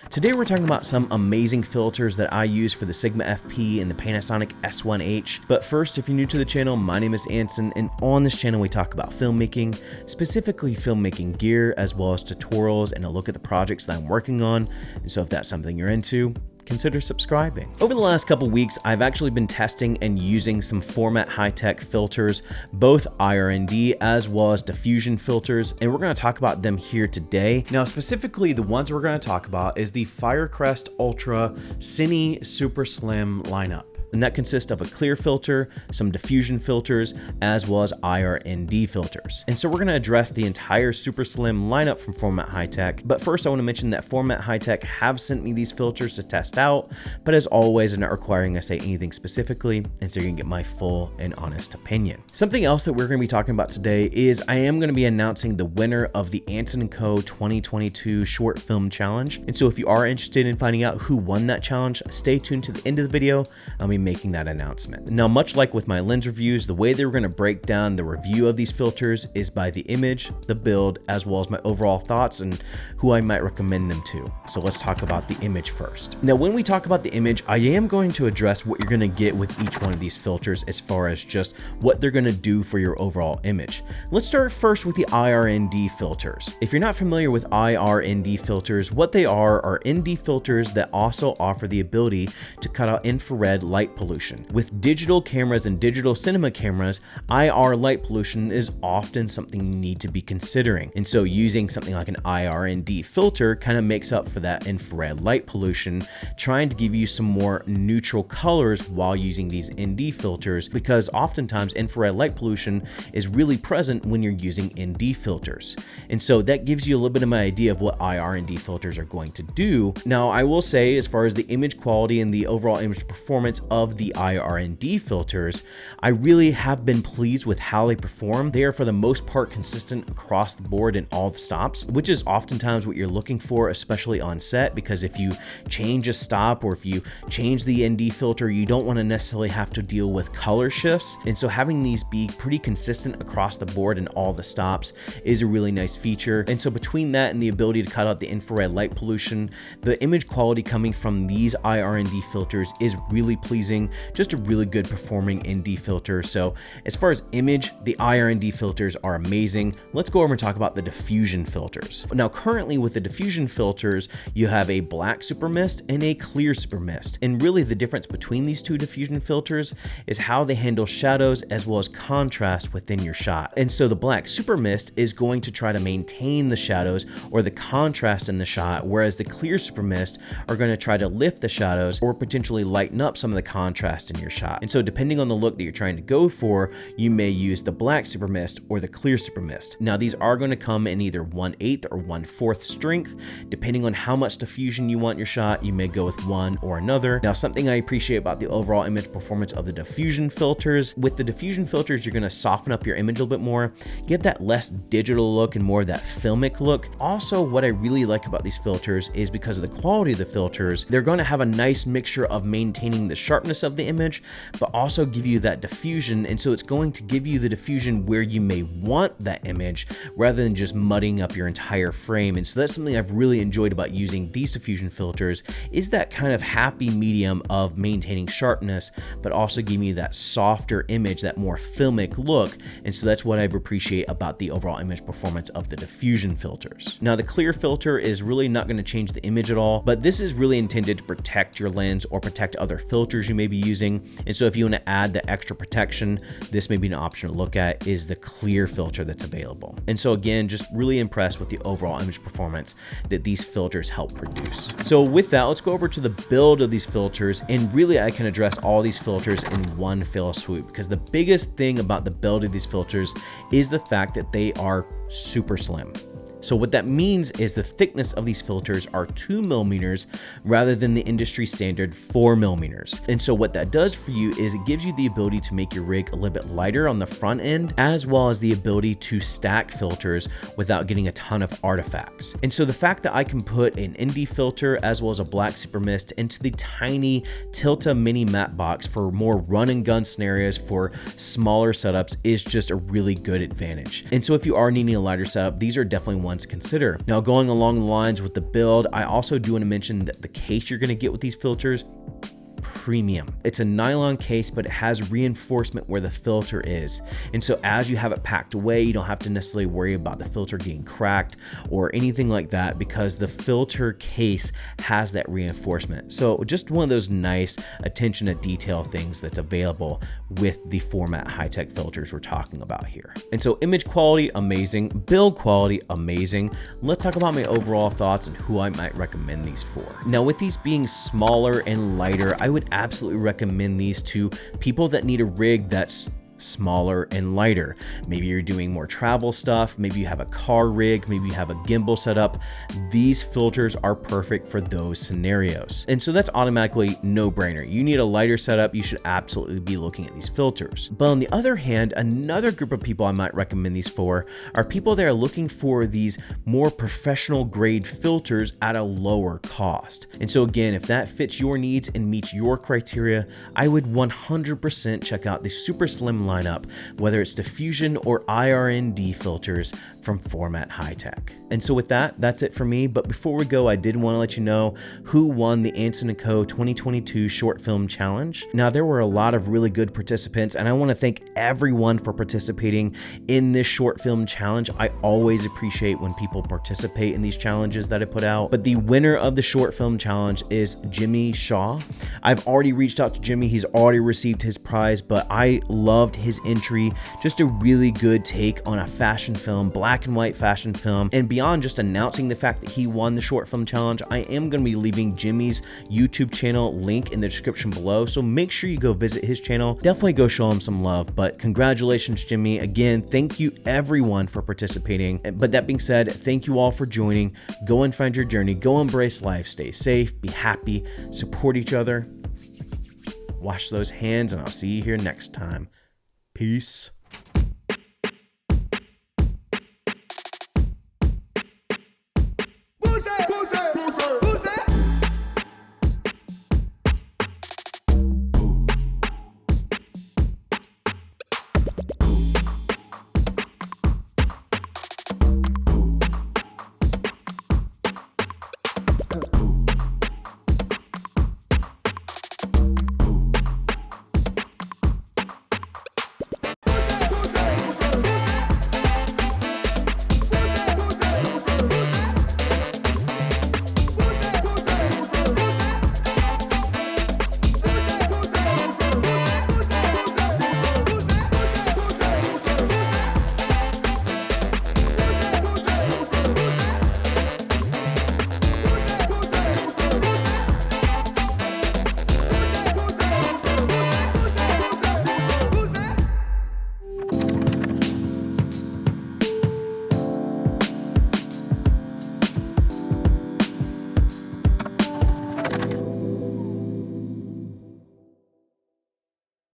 Today we're talking about some amazing filters that I use for the Sigma FP and the Panasonic S1H. But first, if you're new to the channel, my name is Anson, and on this channel we talk about filmmaking, specifically filmmaking gear, as well as tutorials and a look at the projects that I'm working on. And so if that's something you're into, consider subscribing. Over the last couple weeks, I've actually been testing and using some Formatt Hitech filters, both IRND as well as diffusion filters, and we're going to talk about them here today. Now, specifically, the ones we're going to talk about is the Firecrest Ultra Cine Super Slim lineup. And that consists of a clear filter, some diffusion filters, as well as IRND filters. And so we're gonna address the entire Super Slim lineup from Formatt Hitech. But first I wanna mention that Formatt Hitech have sent me these filters to test out, but as always, they're not requiring I say anything specifically, and so you can get my full and honest opinion. Something else that we're gonna be talking about today is I am gonna be announcing the winner of the Anson & Co 2022 Short Film Challenge. And so if you are interested in finding out who won that challenge, stay tuned to the end of the video. I'll be making that announcement. Now, much like with my lens reviews, the way they were going to break down the review of these filters is by the image, the build, as well as my overall thoughts and who I might recommend them to. So let's talk about the image first. Now, when we talk about the image, I am going to address what you're going to get with each one of these filters as far as just what they're going to do for your overall image. Let's start first with the IRND filters. If you're not familiar with IRND filters, what they are ND filters that also offer the ability to cut out infrared light pollution. With digital cameras and digital cinema cameras, IR light pollution is often something you need to be considering. And so using something like an IRND filter kind of makes up for that infrared light pollution, trying to give you some more neutral colors while using these ND filters, because oftentimes infrared light pollution is really present when you're using ND filters. And so that gives you a little bit of an idea of what IRND filters are going to do. Now, I will say, as far as the image quality and the overall image performance of the IRND filters, I really have been pleased with how they perform. They are for the most part consistent across the board in all the stops, which is oftentimes what you're looking for, especially on set, because if you change a stop or if you change the ND filter, you don't want to necessarily have to deal with color shifts. And so having these be pretty consistent across the board in all the stops is a really nice feature. And so between that and the ability to cut out the infrared light pollution, the image quality coming from these IRND filters is really pleasing. Just a really good performing ND filter. So as far as image, the IRND filters are amazing. Let's go over and talk about the diffusion filters. Now, currently with the diffusion filters, you have a black super mist and a clear super mist. And really the difference between these two diffusion filters is how they handle shadows as well as contrast within your shot. And so the black super mist is going to try to maintain the shadows or the contrast in the shot, whereas the clear super mist are going to try to lift the shadows or potentially lighten up some of the contrast in your shot. And so depending on the look that you're trying to go for, you may use the black super mist or the clear super mist. Now, these are going to come in either 1/8 or 1/4 strength. Depending on how much diffusion you want your shot, you may go with one or another. Now, something I appreciate about the overall image performance of the diffusion filters, with the diffusion filters, you're going to soften up your image a little bit more, give that less digital look and more of that filmic look. Also, what I really like about these filters is because of the quality of the filters, they're going to have a nice mixture of maintaining the sharpness of the image, but also give you that diffusion. And so it's going to give you the diffusion where you may want that image rather than just mudding up your entire frame. And so that's something I've really enjoyed about using these diffusion filters, is that kind of happy medium of maintaining sharpness, but also giving you that softer image, that more filmic look. And so that's what I appreciate about the overall image performance of the diffusion filters. Now, the clear filter is really not going to change the image at all, but this is really intended to protect your lens or protect other filters you may be using. And so if you want to add the extra protection, this may be an option to look at, is the clear filter that's available. And so again, just really impressed with the overall image performance that these filters help produce. So with that, let's go over to the build of these filters. And really I can address all these filters in one fell swoop, because the biggest thing about the build of these filters is the fact that they are super slim. So what that means is the thickness of these filters are 2 millimeters rather than the industry standard 4 millimeters. And so what that does for you is it gives you the ability to make your rig a little bit lighter on the front end, as well as the ability to stack filters without getting a ton of artifacts. And so the fact that I can put an ND filter as well as a black super mist into the tiny Ulta mini matte box for more run and gun scenarios for smaller setups is just a really good advantage. And so if you are needing a lighter setup, these are definitely ones to consider. Now, going along the lines with the build, I also do want to mention that the case you're going to get with these filters, premium. It's a nylon case, but it has reinforcement where the filter is. And so as you have it packed away, you don't have to necessarily worry about the filter getting cracked or anything like that, because the filter case has that reinforcement. So just one of those nice attention to detail things that's available with the Formatt Hitech filters we're talking about here. And so image quality, amazing. Build quality, amazing. Let's talk about my overall thoughts and who I might recommend these for. Now, with these being smaller and lighter, I would absolutely recommend these to people that need a rig that's smaller and lighter. Maybe you're doing more travel stuff, maybe you have a car rig, maybe you have a gimbal setup. These filters are perfect for those scenarios. And so that's automatically no-brainer. You need a lighter setup, you should absolutely be looking at these filters. But on the other hand, another group of people I might recommend these for are people that are looking for these more professional grade filters at a lower cost. And so again, if that fits your needs and meets your criteria, I would 100% check out the Superslim lineup, whether it's Diffusion or IRND filters from Formatt Hitech. And so with that, that's it for me. But before we go, I did want to let you know who won the Anson & Co. 2022 Short Film Challenge. Now, there were a lot of really good participants, and I want to thank everyone for participating in this short film challenge. I always appreciate when people participate in these challenges that I put out. But the winner of the short film challenge is Jimmy Shaw. I've already reached out to Jimmy. He's already received his prize, but I loved his entry. Just a really good take on a fashion film, black and white fashion film. And beyond just announcing the fact that he won the short film challenge, I am going to be leaving Jimmy's YouTube channel link in the description below. So make sure you go visit his channel. Definitely go show him some love. But congratulations, Jimmy. Again, thank you everyone for participating. But that being said, thank you all for joining. Go and find your journey. Go embrace life. Stay safe, be happy, support each other. Wash those hands, and I'll see you here next time. Peace.